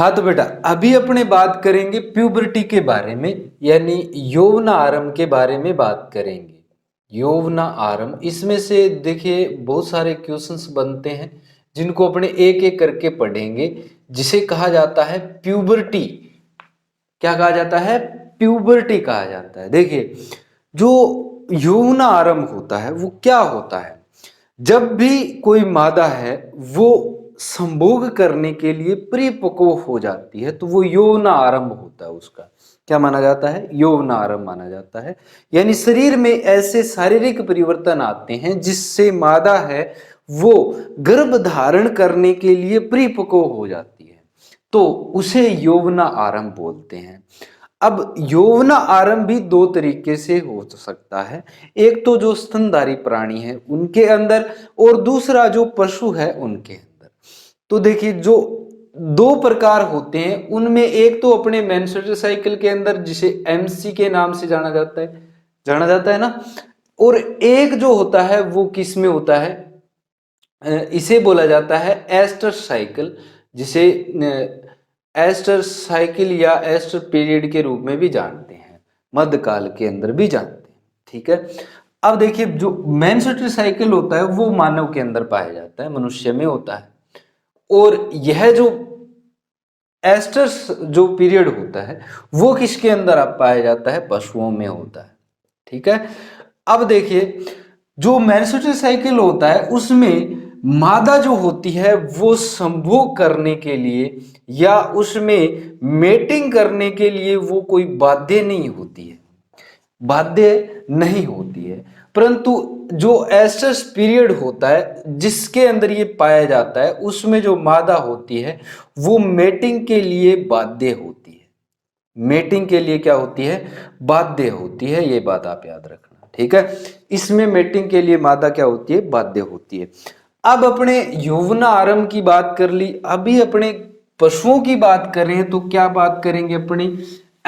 हाँ तो बेटा अभी अपने बात करेंगे प्यूबर्टी के बारे में, यानी यौवन आरंभ के बारे में बात करेंगे। यौवन आरंभ, इसमें से देखिए बहुत सारे क्वेश्चंस बनते हैं जिनको अपने एक एक करके पढ़ेंगे, जिसे कहा जाता है प्यूबर्टी। क्या कहा जाता है? प्यूबर्टी कहा जाता है। देखिए जो यौवन आरंभ होता है वो क्या होता है? जब भी कोई मादा है वो संभोग करने के लिए परिपक्व हो जाती है तो वो यौवन आरंभ होता है। उसका क्या माना जाता है? यौवन आरंभ माना जाता है। यानी शरीर में ऐसे शारीरिक परिवर्तन आते हैं जिससे मादा है वो गर्भ धारण करने के लिए परिपक्व हो जाती है, तो उसे यौवन आरंभ बोलते हैं। अब यौवन आरंभ भी दो तरीके से हो सकता है, एक तो जो स्तनधारी प्राणी है उनके अंदर, और दूसरा जो पशु है उनके अंदर। तो देखिए जो दो प्रकार होते हैं उनमें एक तो अपने मेंस्ट्रुअल साइकिल के अंदर, जिसे एमसी के नाम से जाना जाता है ना, और एक जो होता है वो किस में होता है, इसे बोला जाता है एस्टर साइकिल, जिसे एस्टर साइकिल या एस्टर पीरियड के रूप में भी जानते हैं, मध्यकाल के अंदर भी जानते हैं। ठीक है, अब देखिए जो मेंस्ट्रुअल साइकिल होता है वो मानव के अंदर पाया जाता है, मनुष्य में होता है, और यह जो एस्टर जो पीरियड होता है वो किसके अंदर आप पाया जाता है? पशुओं में होता है। ठीक है, अब देखिए जो मेंस्ट्रुअल साइकिल होता है उसमें मादा जो होती है वो संभोग करने के लिए या उसमें मेटिंग करने के लिए वो कोई बाध्य नहीं होती है, बाध्य नहीं होती है, परंतु जो एस्टर्स पीरियड होता है जिसके अंदर ये पाया जाता है उसमें जो मादा होती है वो मेटिंग के लिए बाध्य होती है। मेटिंग के लिए क्या होती है? बाध्य होती है, ये बात आप याद रखना। ठीक है, इसमें मेटिंग के लिए मादा क्या होती है? बाध्य होती है। अब अपने यौवन आरंभ की बात कर ली, अभी अपने पशुओं की बात करें तो क्या बात करेंगे? अपनी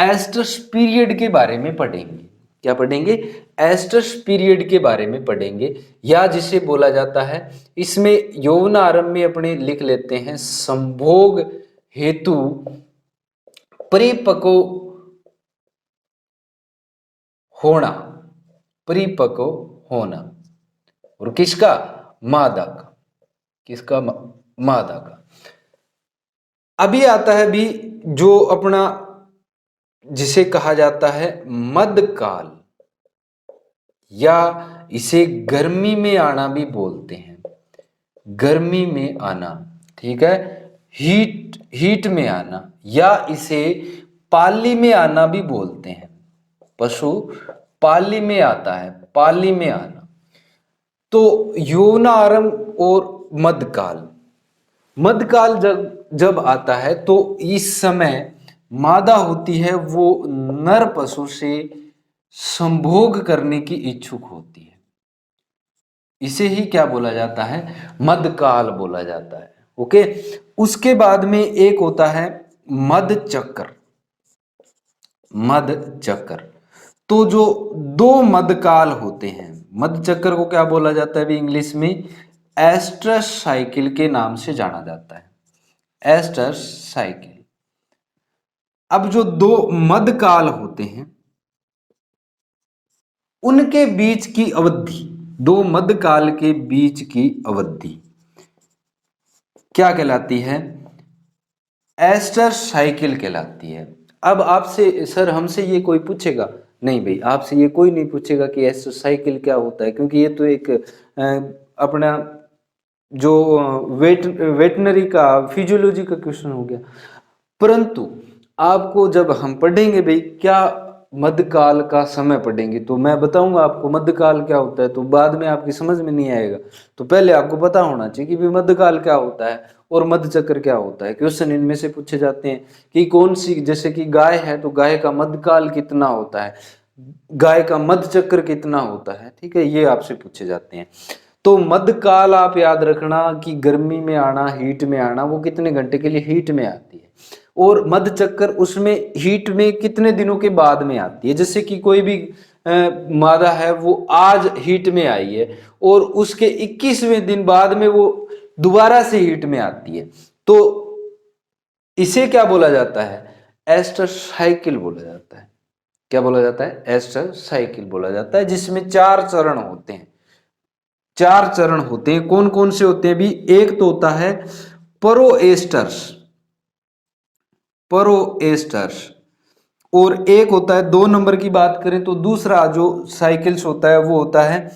एस्टर्स पीरियड के बारे में पढ़ेंगे। क्या पढ़ेंगे? एस्टर्स पीरियड के बारे में पढ़ेंगे, या जिसे बोला जाता है, इसमें यौवन आरंभ में अपने लिख लेते हैं संभोग हेतु परिपक्व होना, परिपक्व होना, और किसका? मादा का। किसका? मादा का। अभी आता है भी जो अपना जिसे कहा जाता है मध्यकाल, या इसे गर्मी में आना भी बोलते हैं, गर्मी में आना। ठीक है, हीट में आना, या इसे पाली में आना भी बोलते हैं। पशु पाली में आता है, पाली में आना। तो यौवन आरंभ और मध्यकाल, मध्यकाल जब आता है तो इस समय मादा होती है वो नर पशु से संभोग करने की इच्छुक होती है, इसे ही क्या बोला जाता है? मध्यकाल बोला जाता है। ओके, उसके बाद में एक होता है मध्यचक्र। मध्यचक्र, तो जो दो मध्यकाल होते हैं, मध्यचक्र को क्या बोला जाता है भी इंग्लिश में? एस्टर्स साइकिल के नाम से जाना जाता है, एस्टर्स साइकिल। अब जो दो मध्यकाल होते हैं उनके बीच की अवधि, दो मध्यकाल के बीच की अवधि क्या कहलाती है? एस्टर साइकिल कहलाती है। अब आपसे सर हमसे ये कोई पूछेगा? नहीं भाई, आपसे ये कोई नहीं पूछेगा कि एस्टर साइकिल क्या होता है, क्योंकि ये तो एक अपना जो वेटनरी का फिजियोलॉजी का क्वेश्चन हो गया। परंतु आपको जब हम पढ़ेंगे भाई क्या मध्यकाल का समय पढ़ेंगे तो मैं बताऊंगा आपको मध्यकाल क्या होता है, तो बाद में आपकी समझ में नहीं आएगा। तो पहले आपको पता होना चाहिए कि भाई मध्यकाल क्या होता है और मध्यचक्र क्या होता है। क्वेश्चन इनमें से पूछे जाते हैं कि कौन सी, जैसे कि गाय है तो गाय का मध्यकाल कितना होता है, गाय का मध्यचक्र कितना होता है। ठीक है, ये आपसे पूछे जाते हैं। तो मध्यकाल आप याद रखना कि गर्मी में आना, हीट में आना, वो कितने घंटे के लिए हीट में आती है, और मध्यचक्र उसमें हीट में कितने दिनों के बाद में आती है। जैसे कि कोई भी मादा है वो आज हीट में आई है और उसके 21वें दिन बाद में वो दोबारा से हीट में आती है, तो इसे क्या बोला जाता है? एस्टर साइकिल बोला जाता है। क्या बोला जाता है? एस्टर साइकिल बोला जाता है, जिसमें 4 चरण होते हैं। 4 चरण होते हैं। कौन कौन से होते हैं भी? एक तो होता है प्रोएस्टर्स, प्रोएस्टर्स, और एक होता है, 2 नंबर की बात करें तो दूसरा जो साइकिल्स होता है वो होता है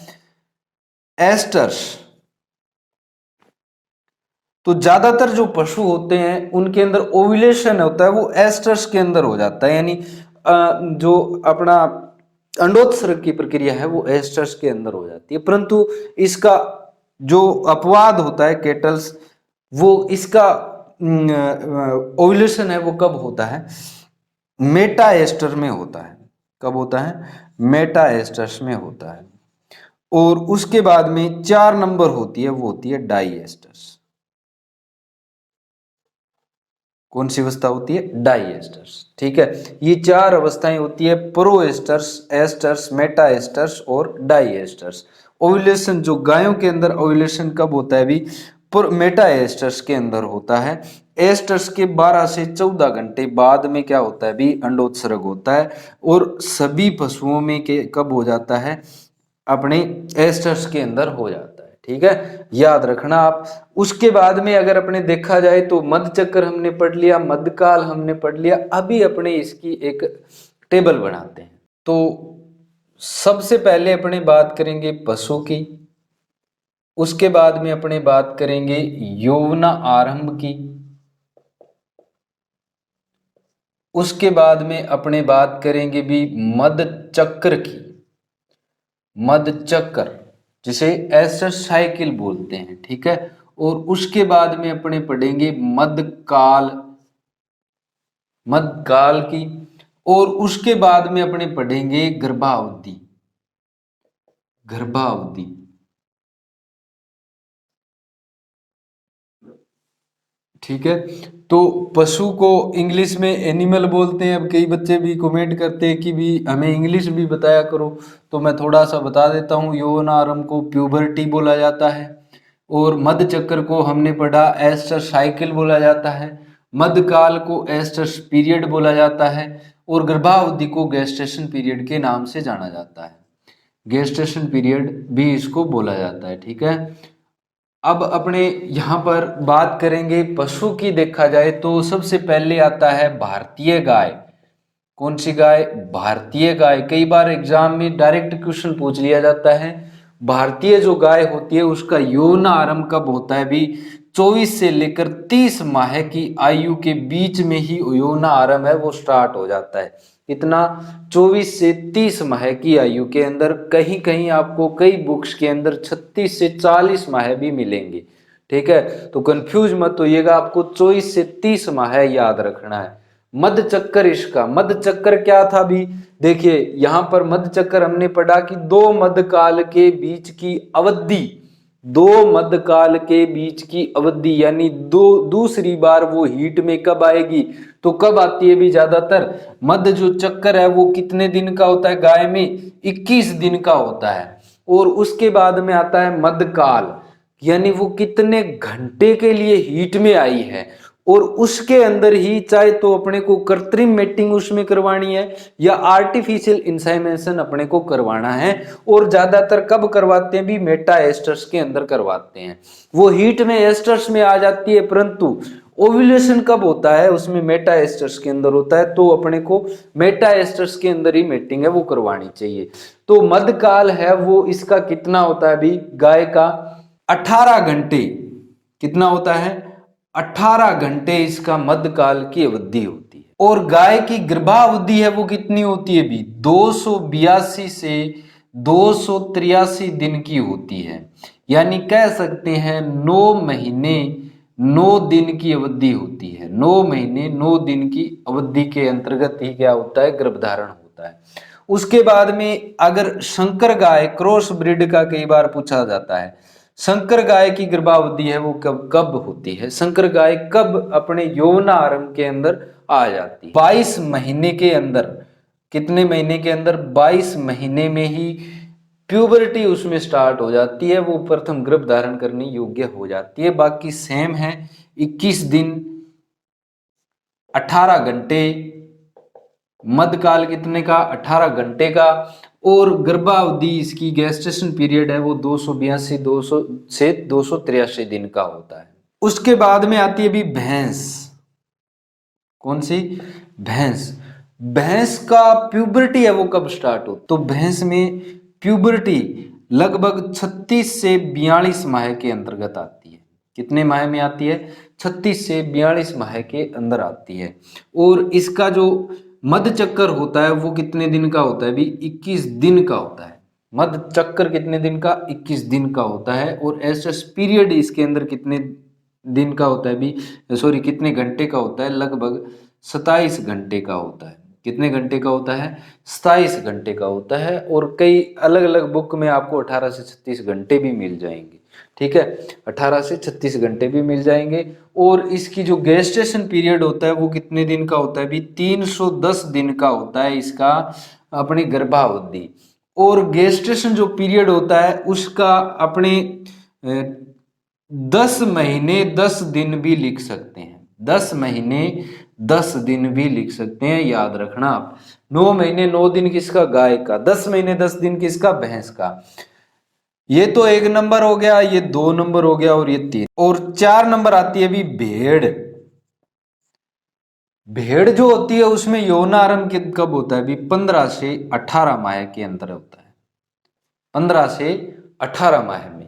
एस्टर्स। तो ज्यादातर जो पशु होते हैं उनके अंदर ओव्यूलेशन होता है वो एस्टर्स के अंदर हो जाता है, यानी जो अपना अंडोत्सर्ग की प्रक्रिया है वो एस्टर्स के अंदर हो जाती है। परंतु इसका जो अपवाद होता है केटल्स, वो इसका ओव्यूलेशन है वो कब होता है? मेटा एस्टर में होता है। कब होता है? मेटा एस्टर्स में होता है। और उसके बाद में 4 नंबर होती है, वो होती है डाई एस्टर्स। कौन सी अवस्था होती है? Diestrus. ठीक है, ये 4 अवस्थाएं होती है, proestrus, estrus, metestrus और डाई एस्टर्स। ओव्यूलेशन जो गायों के अंदर ओव्यूलेशन कब होता है भी? मेटा एस्टर्स के अंदर होता है। एस्टर्स के 12 से 14 घंटे बाद में क्या होता है भी? अंडोत्सर्ग होता है। और सभी पशुओं में के कब हो जाता है? अपने एस्टर्स के अंदर हो जाता है। ठीक है, याद रखना आप। उसके बाद में अगर अपने देखा जाए तो मध्य चक्र हमने पढ़ लिया, मध्यकाल हमने पढ़ लिया। अभी अपने इसकी एक टेबल बनाते हैं। तो सबसे पहले अपने बात करेंगे पशु की, उसके बाद में अपने बात करेंगे यौवना आरंभ की, उसके बाद में अपने बात करेंगे भी मध्य चक्र की, मध्य चक्र जिसे एस्टर साइकिल बोलते हैं। ठीक है, और उसके बाद में अपने पढ़ेंगे मध्यकाल, मध्यकाल की, और उसके बाद में अपने पढ़ेंगे गर्भावधि, गर्भावधि। ठीक है, तो पशु को इंग्लिश में एनिमल बोलते हैं। अब कई बच्चे भी कमेंट करते हैं कि भी हमें इंग्लिश भी बताया करो, तो मैं थोड़ा सा बता देता हूँ। यौवन आरंभ को प्यूबर्टी बोला जाता है, और मध्य चक्र को हमने पढ़ा एस्टर साइकिल बोला जाता है, मध्यकाल को एस्टर्स पीरियड बोला जाता है, और गर्भावधि को गेस्टेशन पीरियड के नाम से जाना जाता है। गेस्टेशन पीरियड भी इसको बोला जाता है। ठीक है, अब अपने यहाँ पर बात करेंगे पशु की। देखा जाए तो सबसे पहले आता है भारतीय गाय। कौन सी गाय? भारतीय गाय। कई बार एग्जाम में डायरेक्ट क्वेश्चन पूछ लिया जाता है। भारतीय जो गाय होती है उसका यौन आरंभ कब होता है भी? 24 से लेकर 30 माह की आयु के बीच में ही यौन आरंभ है वो स्टार्ट हो जाता है। इतना 24 से 30 माह की आयु के अंदर। कहीं कहीं आपको कई बुक्स के अंदर 36 से 40 माह भी मिलेंगे। ठीक है, तो कंफ्यूज मत होइएगा, आपको 24 से 30 माह याद रखना है। मध्य चक्कर, इसका मध्य चक्कर क्या था भी? देखिए यहां पर मध्य चक्कर हमने पढ़ा कि 2 मध्यकाल के बीच की अवधि, 2 मध्यकाल के बीच की अवधि, यानी दूसरी बार वो हीट में कब आएगी? तो कब आती है भी? ज्यादातर मध्य जो चक्कर है वो कितने दिन का होता है गाय में? 21 दिन का होता है। और उसके बाद में आता है मध्यकाल, यानी वो कितने घंटे के लिए हीट में आई है। और उसके अंदर ही चाहे तो अपने को कृत्रिम मेटिंग उसमें करवानी है या आर्टिफिशियल इंसेमिनेशन अपने को करवाना है। और ज्यादातर कब करवाते हैं भी? मेटा एस्टर्स के अंदर करवाते हैं। वो हीट में एस्टर्स में आ जाती है, परंतु ओव्यूलेशन कब होता है? उसमें मेटा एस्टर्स के अंदर होता है। तो अपने को मेटा एस्टर्स के अंदर ही मेटिंग है वो करवानी चाहिए। तो मध्यकाल है वो इसका कितना होता है भी? गाय का 18 घंटे। कितना होता है? 18 घंटे इसका मध्यकाल की अवधि होती है। और गाय की गर्भावधि है वो कितनी होती है भी? 282 से 283 दिन की होती है। यानी कह सकते हैं 9 महीने 9 दिन की अवधि होती है। 9 महीने 9 दिन की अवधि के अंतर्गत ही क्या होता है? गर्भधारण होता है। उसके बाद में अगर संकर गाय, क्रॉस ब्रीड का कई बार पूछा जाता है, संकर गाय की गर्भावधि है वो कब कब होती है? संकर गाय कब अपने यौवन आरंभ के अंदर आ जाती है? 22 महीने के अंदर। कितने महीने के अंदर? 22 महीने में ही प्यूबर्टी उसमें स्टार्ट हो जाती है, वो प्रथम गर्भ धारण करने योग्य हो जाती है। बाकी सेम है, 21 दिन 18 घंटे, मध्यकाल कितने का, 18 घंटे का, और गर्भावधि इसकी गेस्टेशन पीरियड है वो 282 200 से 283 दिन का होता है। उसके बाद में आती है भी भैंस। कौन सी? भैंस। भैंस का प्यूबर्टी है वो कब स्टार्ट हो, तो भैंस में प्यूबर्टी लगभग 36 से 42 माह के अंतर्गत आती है। कितने माह में आती है? 36 से 42 माह के अंदर आती है। और इसका जो मध्य चक्कर होता है वो कितने दिन का होता है भी? 21 दिन का होता है। मध्य चक्कर कितने दिन का? 21 दिन का होता है। और एसएस पीरियड इसके अंदर कितने दिन का होता है भी? सॉरी, कितने घंटे का होता है? लगभग 27 घंटे का होता है। कितने घंटे का होता है? 27 घंटे का होता है। और कई अलग अलग बुक में आपको 18 से 36 घंटे भी मिल जाएंगे। ठीक है, 18 से 36 घंटे भी मिल जाएंगे। और इसकी जो गेस्टेशन पीरियड होता है वो कितने दिन का होता है भी? 310 दिन का होता है इसका अपनी गर्भावधि। और गेस्टेशन जो पीरियड होता है उसका अपने 10 महीने 10 दिन भी लिख सकते हैं। 10 महीने 10 दिन भी लिख सकते हैं, याद रखना आप। 9 महीने 9 दिन किसका? गाय का। 10 महीने 10 दिन किसका? भैंस का। ये तो 1 नंबर हो गया, ये 2 नंबर हो गया, और ये 3। और 4 नंबर आती है भी भेड़। भेड़ जो होती है उसमें यौन आरंभ कब होता है भी? 15 से 18 माह के अंदर होता है। 15 से 18 माह में।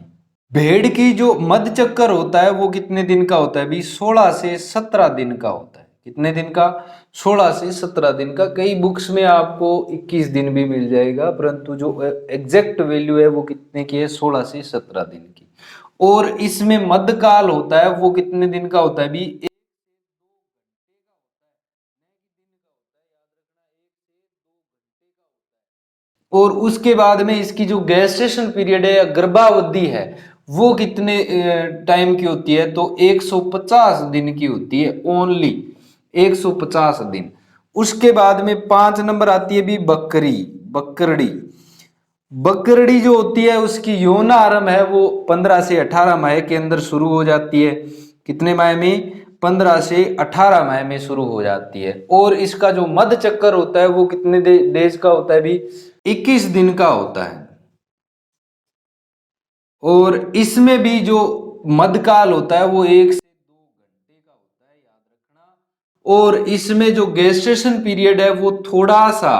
भेड़ की जो मध्य चक्कर होता है वो कितने दिन का होता है भी? 16 से 17 दिन का होता है। कितने दिन का? 16 से 17 दिन का। कई बुक्स में आपको 21 दिन भी मिल जाएगा, परंतु जो एग्जैक्ट वैल्यू है वो कितने की है? 16 से 17 दिन की। और इसमें मध्यकाल होता है वो कितने दिन का होता है भी? और उसके बाद में इसकी जो गेस्टेशन पीरियड है या गर्भावधि है वो कितने टाइम की होती है? तो 150 दिन की होती है, ओनली 150 दिन। उसके बाद में 5 नंबर आती है भी बकरी, बकरड़ी। बकरड़ी जो होती है उसकी यौन आरंभ है वो 15 से 18 माह के अंदर शुरू हो जाती है। कितने माह में? 15 से 18 माह में शुरू हो जाती है। और इसका जो मध्य चक्कर होता है वो कितने डेज का होता है भी? 21 दिन का होता है। और इसमें भी जो मध्यकाल होता है वो 1 से 2 घंटे का होता है, याद रखना। और इसमें जो गेस्टेशन पीरियड है वो थोड़ा सा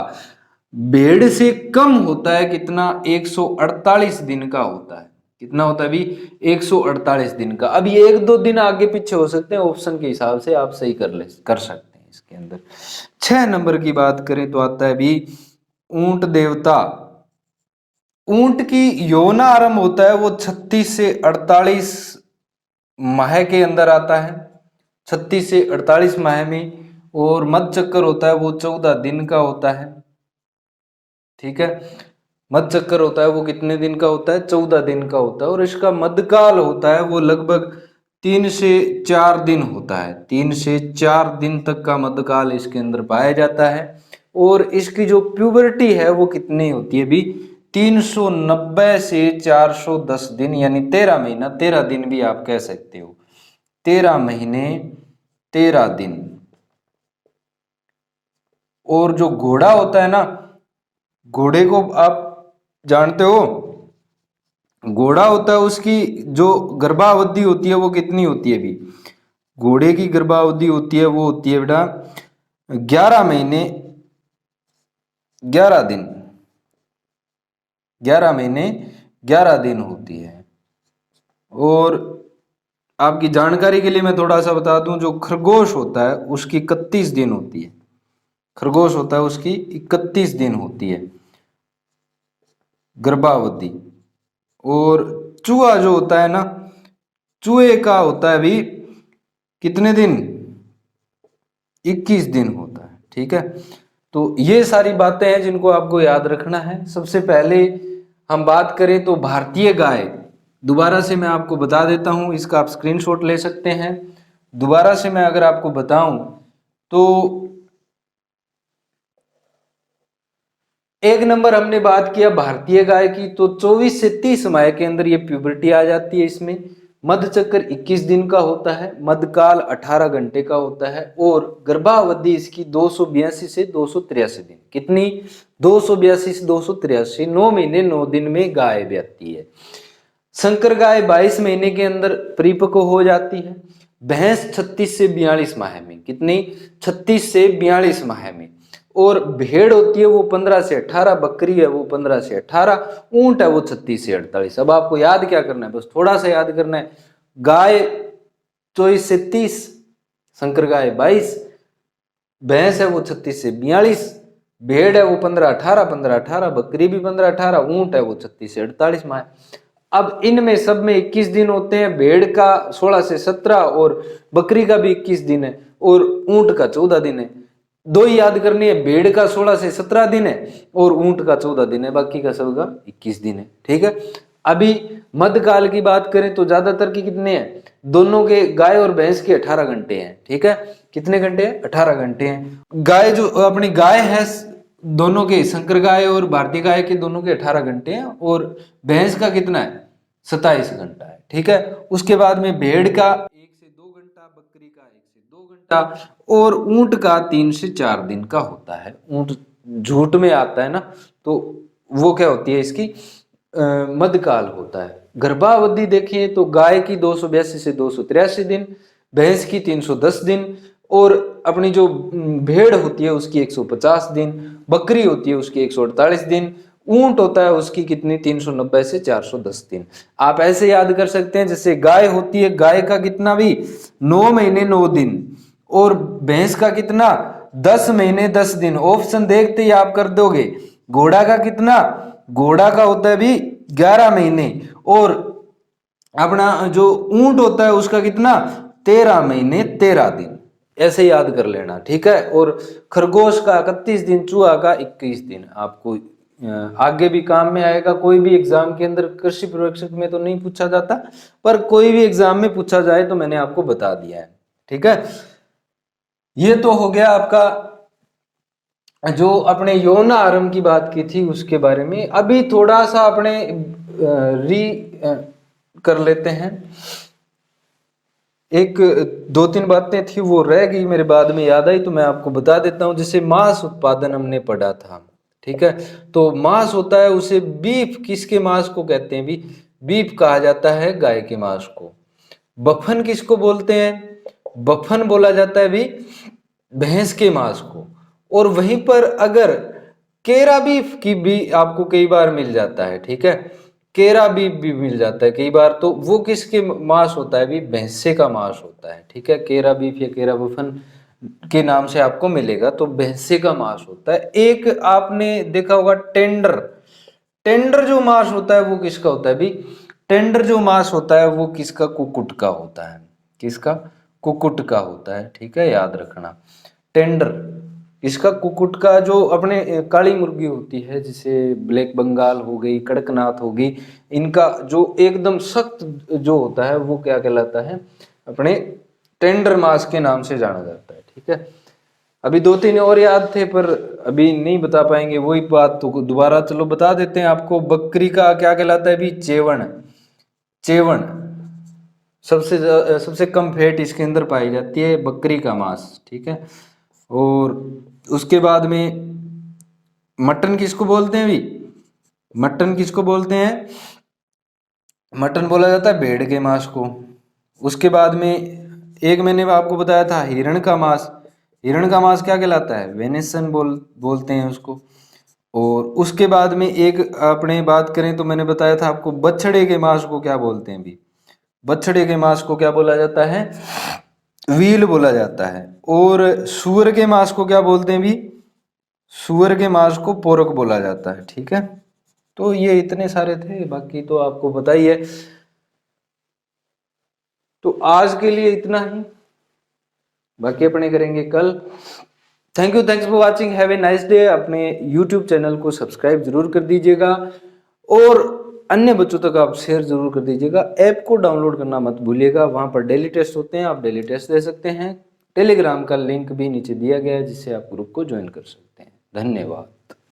भेड़ से कम होता है। कितना? 148 दिन का होता है। कितना होता है भी? 148 दिन का। अब ये 1-2 दिन आगे पीछे हो सकते हैं, ऑप्शन के हिसाब से आप सही कर सकते हैं इसके अंदर। 6 नंबर की बात करें तो आता है भी ऊंट देवता। ऊंट की यौन आरंभ होता है वो 36 से 48 माह के अंदर आता है। 36 से 48 माह में। और मध्य चक्कर होता है वो 14 दिन का होता है। ठीक है, मध्य चक्कर होता है वो कितने दिन का होता है? 14 दिन का होता है। और इसका मध्यकाल होता है वो लगभग 3 से 4 दिन होता है। 3 से 4 दिन तक का मध्यकाल इसके अंदर पाया जाता है। और इसकी जो प्यूबर्टी है वो कितनी होती है भी? 390 से 410 दिन, यानी 13 महीना 13 दिन भी आप कह सकते हो। 13 महीने 13 दिन। और जो घोड़ा होता है ना, घोड़े को आप जानते हो, घोड़ा होता है उसकी जो गर्भावधि होती है वो कितनी होती है भी? घोड़े की गर्भावधि होती है वो होती है बेटा 11 महीने 11 दिन। 11 महीने 11 दिन होती है। और आपकी जानकारी के लिए मैं थोड़ा सा बता दूं, जो खरगोश होता है उसकी 31 दिन होती है। खरगोश होता है उसकी 31 दिन होती है गर्भावधि। और चूहा जो होता है ना, चूहे का होता है भी कितने दिन? 21 दिन होता है। ठीक है, तो ये सारी बातें हैं जिनको आपको याद रखना है। सबसे पहले हम बात करें तो भारतीय गाय, दोबारा से मैं आपको बता देता हूं, इसका आप स्क्रीनशॉट ले सकते हैं। दोबारा से मैं अगर आपको बताऊं तो 1 नंबर हमने बात किया भारतीय गाय की, तो 24 से 30 माह के अंदर ये प्यूबर्टी आ जाती है इसमें। मधचक्र 21 दिन का होता है, मधकाल 18 घंटे का होता है और गर्भावधि इसकी 282 से 283 दिन। कितनी? 282 से 283, 9 महीने 9 दिन में गाय ब्याती है। संकर गाय 22 महीने के अंदर परिपक्व हो जाती है। भैंस 36 से 42 माह में। कितनी? 36 से 42 माह में। और भेड़ होती है वो 15 से 18, बकरी है वो 15 से 18, ऊंट है वो 36 से 48। अब आपको याद क्या करना है, बस थोड़ा सा याद करना है। गाय 24 से 30, संकर गाय 22, भैंस है वो 36 से 42, भेड़ है वो 15-18, बकरी भी 15-18, ऊंट है वो 36 से 48 माह। अब इनमें सब में 21 दिन होते हैं, भेड़ का 16 से 17 और बकरी का भी 21 दिन है और ऊंट का 14 दिन है। दो ही याद करनी है, भेड़ का 16 से 17 दिन है और ऊंट का 14 दिन है, बाकी का सबका 21 दिन है। ठीक है। अभी मध्यकाल की बात करें तो ज्यादातर की कितने हैं? दोनों के, गाय और भैंस के 18 घंटे हैं। ठीक है। कितने घंटे हैं? 18 घंटे हैं। गाय जो अपनी गाय है दोनों के, संकर गाय और भारतीय गाय के दोनों के 18 घंटे हैं और भैंस का कितना है? 27 घंटा है। ठीक है। उसके बाद में भेड़ का 1 से 2 घंटा, बकरी का 1 से 2 घंटा और ऊंट का 3 से 4 दिन का होता है। ऊंट झूठ में आता है ना, तो वो क्या होती है इसकी? मध्यकाल होता है। गर्भावधि देखें तो गाय की 282 से 283 दिन, भैंस की 310 दिन और अपनी जो भेड़ होती है उसकी 150 दिन, बकरी होती है उसकी 148 दिन, ऊंट होता है उसकी कितनी? 390 से 410 दिन। आप ऐसे याद कर सकते हैं, जैसे गाय होती है, गाय का कितना भी 9 महीने 9 दिन और भैंस का कितना? 10 महीने 10 दिन। ऑप्शन देखते ही आप कर दोगे। घोड़ा का कितना? घोड़ा का होता है भी 11 महीने और अपना जो ऊंट होता है उसका कितना? 13 महीने 13 दिन। ऐसे याद कर लेना। ठीक है। और खरगोश का 31 दिन, चूहा का 21 दिन। आपको आगे भी काम में आएगा। कोई भी एग्जाम के अंदर, कृषि पर्यवेक्षक में तो नहीं पूछा जाता, पर कोई भी एग्जाम में पूछा जाए तो मैंने आपको बता दिया है। ठीक है। ये तो हो गया आपका जो अपने यौन आरंभ की बात की थी उसके बारे में। अभी थोड़ा सा अपने कर लेते हैं। एक 2-3 बातें थी वो रह गई, मेरे बाद में याद आई तो मैं आपको बता देता हूं। जैसे मांस उत्पादन हमने पढ़ा था। ठीक है। तो मांस होता है, उसे बीफ, किसके मांस को कहते हैं भी? बीफ कहा जाता है गाय के मांस को। बफन किसको बोलते हैं? बफन बोला जाता है भी भैंस के मांस को। और वहीं पर अगर केरा बीफ की भी आपको कई बार मिल जाता है। ठीक है। केरा बीफ भी मिल जाता है कई बार, तो वो किसके मांस होता है भी? भैंसे का मांस होता है। ठीक है। केरा बीफ या केरा बफन के नाम से आपको मिलेगा, तो भैंसे का मांस होता है। एक आपने देखा होगा टेंडर। टेंडर जो मांस होता है वो किसका होता है भी? टेंडर जो मांस होता है वो किसका? कुक्कुट का होता है। किसका? कुक्कुट का होता है। ठीक है। याद रखना। टेंडर इसका, कुक्कुट का। जो अपने काली मुर्गी होती है, जिसे ब्लैक बंगाल हो गई, कड़कनाथ हो गई, इनका जो एकदम सख्त जो होता है वो क्या कहलाता है? अपने टेंडर मांस के नाम से जाना जाता है। ठीक है। अभी 2-3 और याद थे पर अभी नहीं बता पाएंगे, वही बात तो दोबारा चलो बता देते हैं आपको। बकरी का क्या कहलाता है भी? चेवण। चेवण सबसे कम फैट इसके अंदर पाई जाती है, बकरी का मांस। ठीक है। और उसके बाद में मटन किसको बोलते हैं भी? मटन किसको बोलते हैं? मटन बोला जाता है भेड़ के मांस को। उसके बाद में एक मैंने आपको बताया था हिरण का मांस। हिरण का मांस क्या कहलाता है? वेनेसन बोलते हैं उसको। और उसके बाद में एक अपने बात करें तो मैंने बताया था आपको बछड़े के मांस को क्या बोलते हैं भी? बछड़े के मांस को क्या बोला जाता है? व्हील बोला जाता है। और सूअर के मांस को क्या बोलते हैं भी? सूअर के मांस को पोरक बोला जाता है। ठीक है। तो ये इतने सारे थे, बाकी तो आपको पता ही है। तो आज के लिए इतना ही, बाकी अपने करेंगे कल। Thank you, thanks for watching, have a nice day. अपने यूट्यूब चैनल को सब्सक्राइब जरूर कर दीजिएगा और अन्य बच्चों तक आप शेयर जरूर कर दीजिएगा। ऐप को डाउनलोड करना मत भूलिएगा, वहां पर डेली टेस्ट होते हैं, आप डेली टेस्ट दे सकते हैं। टेलीग्राम का लिंक भी नीचे दिया गया है जिससे आप ग्रुप को ज्वाइन कर सकते हैं। धन्यवाद।